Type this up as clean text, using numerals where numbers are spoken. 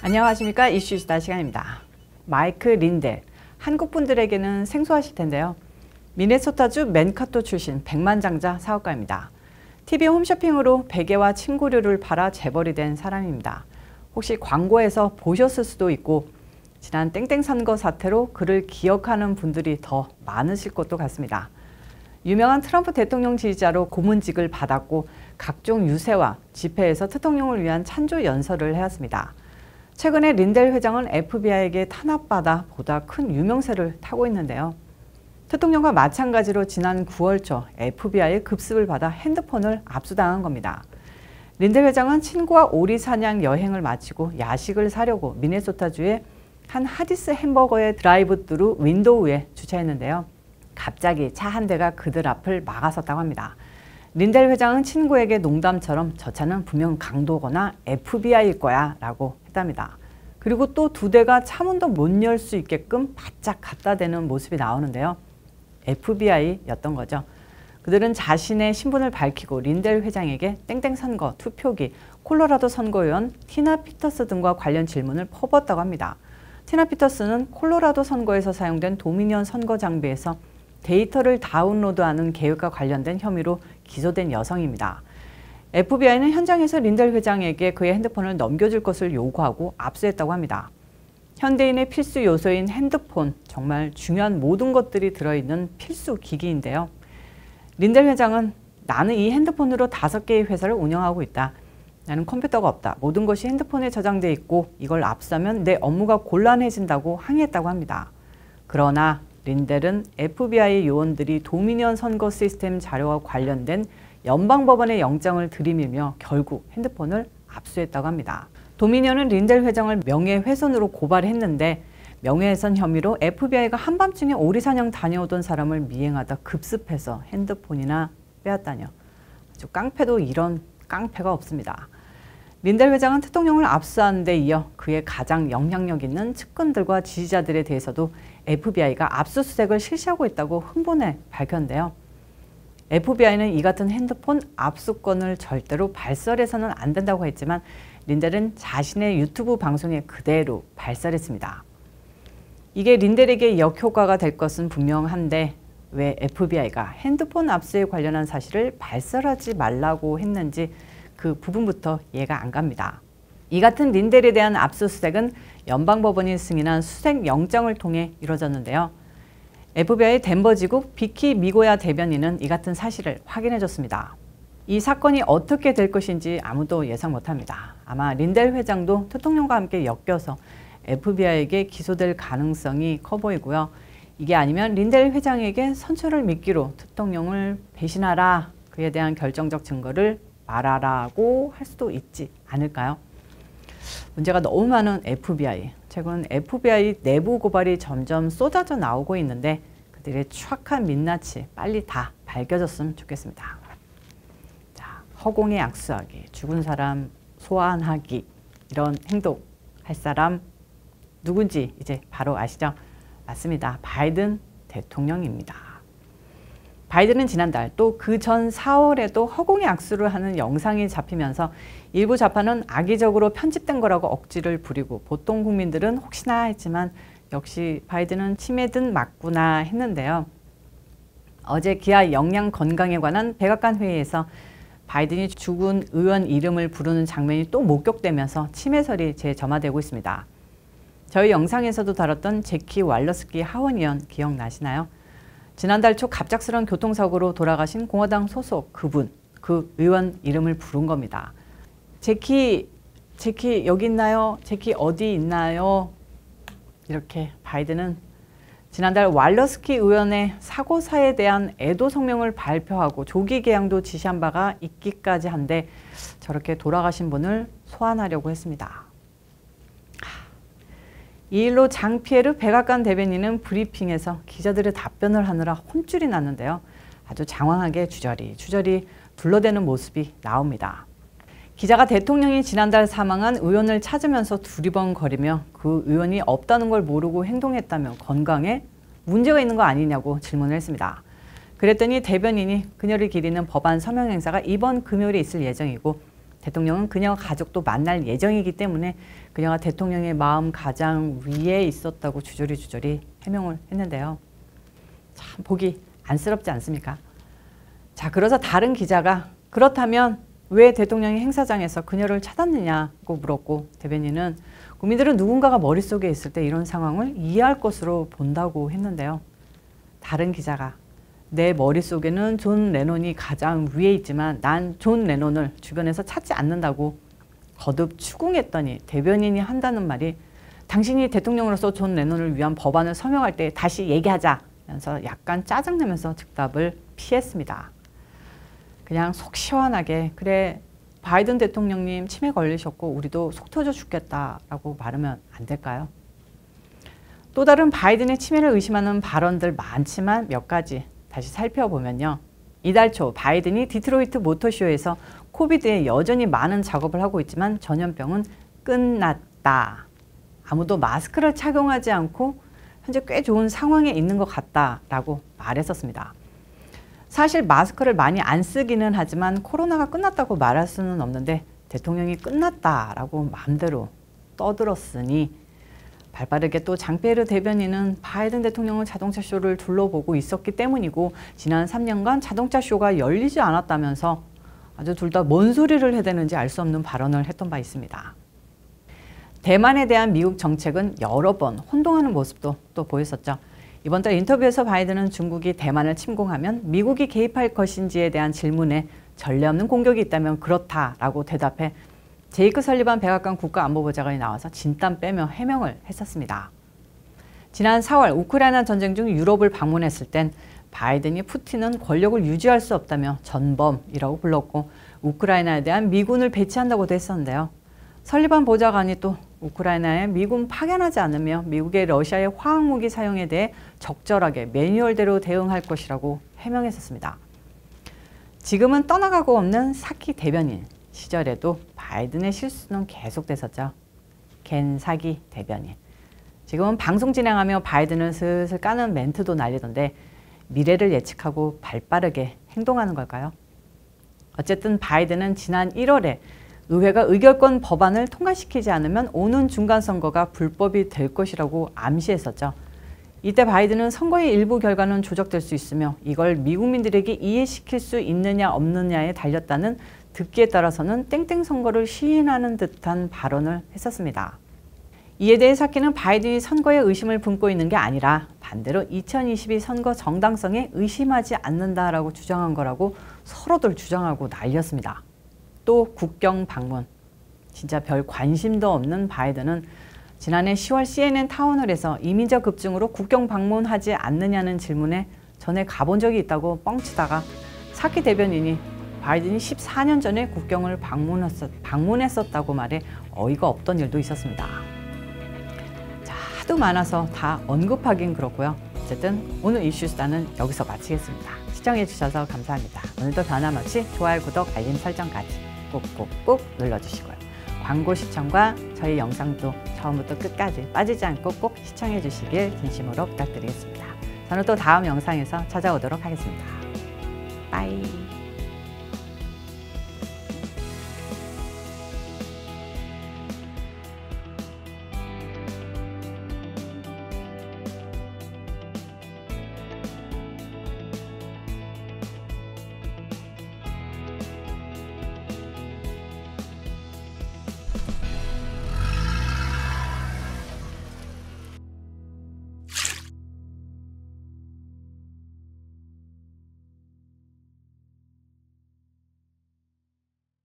안녕하십니까. 이슈이스타 시간입니다. 마이크 린델, 한국 분들에게는 생소하실 텐데요. 미네소타주 맨카토 출신 백만장자 사업가입니다. TV 홈쇼핑으로 베개와 침구류를 팔아 재벌이 된 사람입니다. 혹시 광고에서 보셨을 수도 있고 지난 땡땡 선거 사태로 그를 기억하는 분들이 더 많으실 것도 같습니다. 유명한 트럼프 대통령 지지자로 고문직을 받았고 각종 유세와 집회에서 대통령을 위한 찬조 연설을 해왔습니다. 최근에 린델 회장은 FBI에게 탄압받아 보다 큰 유명세를 타고 있는데요. 대통령과 마찬가지로 지난 9월 초 FBI의 급습을 받아 핸드폰을 압수당한 겁니다. 린델 회장은 친구와 오리 사냥 여행을 마치고 야식을 사려고 미네소타주의 한 하디스 햄버거의 드라이브스루 윈도우에 주차했는데요. 갑자기 차 한 대가 그들 앞을 막아섰다고 합니다. 린델 회장은 친구에게 농담처럼 저 차는 분명 강도거나 FBI일 거야 라고 했답니다. 그리고 또 두 대가 차문도 못 열 수 있게끔 바짝 갖다 대는 모습이 나오는데요. FBI였던 거죠. 그들은 자신의 신분을 밝히고 린델 회장에게 땡땡 선거, 투표기, 콜로라도 선거위원 티나 피터스 등과 관련 질문을 퍼붓었다고 합니다. 티나 피터스는 콜로라도 선거에서 사용된 도미니언 선거 장비에서 데이터를 다운로드하는 계획과 관련된 혐의로 기소된 여성입니다. FBI는 현장에서 린델 회장에게 그의 핸드폰을 넘겨줄 것을 요구하고 압수했다고 합니다. 현대인의 필수 요소인 핸드폰, 정말 중요한 모든 것들이 들어있는 필수 기기인데요. 린델 회장은 나는 이 핸드폰으로 5개의 회사를 운영하고 있다. 나는 컴퓨터가 없다. 모든 것이 핸드폰에 저장돼 있고 이걸 압수하면 내 업무가 곤란해진다고 항의했다고 합니다. 그러나 린델은 FBI 요원들이 도미니언 선거 시스템 자료와 관련된 연방법원의 영장을 들이밀며 결국 핸드폰을 압수했다고 합니다. 도미니언은 린델 회장을 명예훼손으로 고발했는데 명예훼손 혐의로 FBI가 한밤중에 오리사냥 다녀오던 사람을 미행하다 급습해서 핸드폰이나 빼앗다녀. 아주 깡패도 이런 깡패가 없습니다. 린델 회장은 대통령을 압수한 데 이어 그의 가장 영향력 있는 측근들과 지지자들에 대해서도 FBI가 압수수색을 실시하고 있다고 흥분해 밝혔는데요. FBI는 이 같은 핸드폰 압수건을 절대로 발설해서는 안 된다고 했지만 린델은 자신의 유튜브 방송에 그대로 발설했습니다. 이게 린델에게 역효과가 될 것은 분명한데 왜 FBI가 핸드폰 압수에 관련한 사실을 발설하지 말라고 했는지 그 부분부터 이해가 안 갑니다. 이 같은 린델에 대한 압수수색은 연방법원이 승인한 수색영장을 통해 이루어졌는데요. FBI 덴버지국 비키 미고야 대변인은 이 같은 사실을 확인해줬습니다. 이 사건이 어떻게 될 것인지 아무도 예상 못합니다. 아마 린델 회장도 대통령과 함께 엮여서 FBI에게 기소될 가능성이 커 보이고요. 이게 아니면 린델 회장에게 선처를 미끼로 대통령을 배신하라, 그에 대한 결정적 증거를 말하라고 할 수도 있지 않을까요? 문제가 너무 많은 FBI. 최근 FBI 내부 고발이 점점 쏟아져 나오고 있는데 그들의 추악한 민낯이 빨리 다 밝혀졌으면 좋겠습니다. 자, 허공에 악수하기, 죽은 사람 소환하기, 이런 행동 할 사람 누군지 이제 바로 아시죠? 맞습니다. 바이든 대통령입니다. 바이든은 지난달 또 그 전 4월에도 허공에 악수를 하는 영상이 잡히면서 일부 좌파는 악의적으로 편집된 거라고 억지를 부리고 보통 국민들은 혹시나 했지만 역시 바이든은 치매든 맞구나 했는데요. 어제 기아 영양 건강에 관한 백악관 회의에서 바이든이 죽은 의원 이름을 부르는 장면이 또 목격되면서 치매설이 재점화되고 있습니다. 저희 영상에서도 다뤘던 제키 왈러스키 하원 의원 기억나시나요? 지난달 초 갑작스러운 교통사고로 돌아가신 공화당 소속 그 의원 이름을 부른 겁니다. 제키 여기 있나요? 제키 어디 있나요? 이렇게 바이든은 지난달 왈러스키 의원의 사고사에 대한 애도 성명을 발표하고 조기 개양도 지시한 바가 있기까지 한데 저렇게 돌아가신 분을 소환하려고 했습니다. 이 일로 장피에르 백악관 대변인은 브리핑에서 기자들의 답변을 하느라 혼쭐이 났는데요. 아주 장황하게 주저리 둘러대는 모습이 나옵니다. 기자가 대통령이 지난달 사망한 의원을 찾으면서 두리번거리며 그 의원이 없다는 걸 모르고 행동했다며 건강에 문제가 있는 거 아니냐고 질문을 했습니다. 그랬더니 대변인이 그녀를 기리는 법안 서명 행사가 이번 금요일에 있을 예정이고 대통령은 그녀와 가족도 만날 예정이기 때문에 그녀가 대통령의 마음 가장 위에 있었다고 주저리 해명을 했는데요. 참 보기 안쓰럽지 않습니까? 자, 그래서 다른 기자가 그렇다면 왜 대통령이 행사장에서 그녀를 찾았느냐고 물었고, 대변인은 국민들은 누군가가 머릿속에 있을 때 이런 상황을 이해할 것으로 본다고 했는데요. 다른 기자가 내 머릿속에는 존 레논이 가장 위에 있지만 난 존 레논을 주변에서 찾지 않는다고 거듭 추궁했더니 대변인이 한다는 말이 당신이 대통령으로서 존 레논을 위한 법안을 서명할 때 다시 얘기하자면서 약간 짜증내면서 즉답을 피했습니다. 그냥 속 시원하게 그래 바이든 대통령님 치매 걸리셨고 우리도 속 터져 죽겠다라고 말하면 안 될까요? 또 다른 바이든의 치매를 의심하는 발언들 많지만 몇 가지 다시 살펴보면요. 이달 초 바이든이 디트로이트 모터쇼에서 코비드에 여전히 많은 작업을 하고 있지만 전염병은 끝났다. 아무도 마스크를 착용하지 않고 현재 꽤 좋은 상황에 있는 것 같다라고 말했었습니다. 사실 마스크를 많이 안 쓰기는 하지만 코로나가 끝났다고 말할 수는 없는데 대통령이 끝났다라고 마음대로 떠들었으니 발빠르게 또 장피에르 대변인은 바이든 대통령은 자동차 쇼를 둘러보고 있었기 때문이고 지난 3년간 자동차 쇼가 열리지 않았다면서 아주 둘 다 뭔 소리를 해대는지 알 수 없는 발언을 했던 바 있습니다. 대만에 대한 미국 정책은 여러 번 혼동하는 모습도 또 보였었죠. 이번 달 인터뷰에서 바이든은 중국이 대만을 침공하면 미국이 개입할 것인지에 대한 질문에 전례 없는 공격이 있다면 그렇다라고 대답해 제이크 설리반 백악관 국가안보보좌관이 나와서 진땀 빼며 해명을 했었습니다. 지난 4월 우크라이나 전쟁 중 유럽을 방문했을 땐 바이든이 푸틴은 권력을 유지할 수 없다며 전범이라고 불렀고 우크라이나에 대한 미군을 배치한다고도 했었는데요. 설리반 보좌관이 또 우크라이나에 미군 파견하지 않으며 미국의 러시아의 화학무기 사용에 대해 적절하게 매뉴얼대로 대응할 것이라고 해명했었습니다. 지금은 떠나가고 없는 사키 대변인 시절에도 바이든의 실수는 계속됐었죠. 겐 사기 대변인. 지금은 방송 진행하며 바이든을 슬슬 까는 멘트도 날리던데 미래를 예측하고 발빠르게 행동하는 걸까요? 어쨌든 바이든은 지난 1월에 의회가 의결권 법안을 통과시키지 않으면 오는 중간선거가 불법이 될 것이라고 암시했었죠. 이때 바이든은 선거의 일부 결과는 조작될 수 있으며 이걸 미국민들에게 이해시킬 수 있느냐 없느냐에 달렸다는 듣기에 따라서는 땡땡 선거를 시인하는 듯한 발언을 했었습니다. 이에 대해 사키는 바이든이 선거에 의심을 품고 있는 게 아니라 반대로 2022 선거 정당성에 의심하지 않는다라고 주장한 거라고 서로들 주장하고 난리였습니다. 또 국경 방문. 진짜 별 관심도 없는 바이든은 지난해 10월 CNN 타운홀에서 이민자 급증으로 국경 방문하지 않느냐는 질문에 전에 가본 적이 있다고 뻥치다가 사키 대변인이 바이든이 14년 전에 국경을 방문했었다고 말해 어이가 없던 일도 있었습니다. 자, 하도 많아서 다 언급하긴 그렇고요. 어쨌든 오늘 이슈수다는 여기서 마치겠습니다. 시청해주셔서 감사합니다. 오늘도 변함없이 좋아요, 구독, 알림 설정까지 꾹꾹꾹 눌러주시고요. 광고 시청과 저희 영상도 처음부터 끝까지 빠지지 않고 꼭 시청해 주시길 진심으로 부탁드리겠습니다. 저는 또 다음 영상에서 찾아오도록 하겠습니다. 빠이.